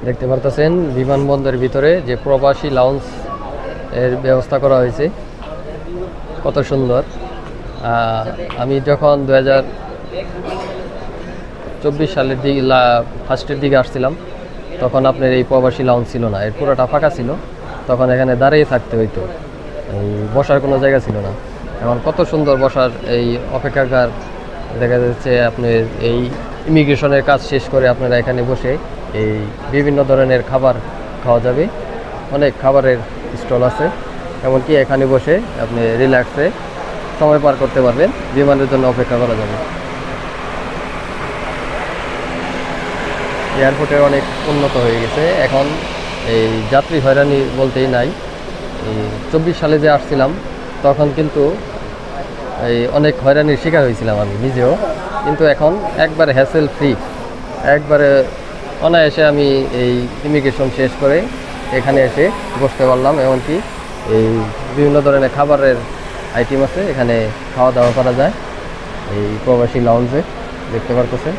দেখতে পারতেছেন বিমানবন্দরের ভিতরে যে প্রবাসী লাউঞ্জ এর ব্যবস্থা করা হয়েছে, কত সুন্দর। আমি যখন 2024 সালের দিকে ফার্স্টের দিকে আসছিলাম, তখন আপনার এই প্রবাসী লাউঞ্জ ছিল না, এর পুরোটা ফাঁকা ছিল। তখন এখানে দাঁড়িয়ে থাকতে হইতো, এই বসার কোনো জায়গা ছিল না। এখন কত সুন্দর বসার এই অপেক্ষাগার দেখা যাচ্ছে। আপনি এই ইমিগ্রেশনের কাজ শেষ করে আপনারা এখানে বসে এই বিভিন্ন ধরনের খাবার খাওয়া যাবে। অনেক খাবারের স্টল আছে, এমনকি এখানে বসে আপনি রিল্যাক্সে সময় পার করতে পারবেন, বিমানের জন্য অপেক্ষা করা যাবে। এয়ারপোর্টে অনেক উন্নত হয়ে গেছে এখন, এই যাত্রী হয়রানি বলতেই নাই। এই 24 সালে যে আসছিলাম তখন কিন্তু এই অনেক হয়রানির শিকার হয়েছিলাম আমি নিজেও, কিন্তু এখন একবারে হ্যাসেল ফ্রি, একবারে অনায়াসে আমি এই ইমিগ্রেশন শেষ করে এখানে এসে বসতে পারলাম। এমনকি এই বিভিন্ন ধরনের খাবারের আইটেম আছে, এখানে খাওয়া দাওয়া করা যায় এই প্রবাসী লাউঞ্জে, দেখতে পারতেছেন।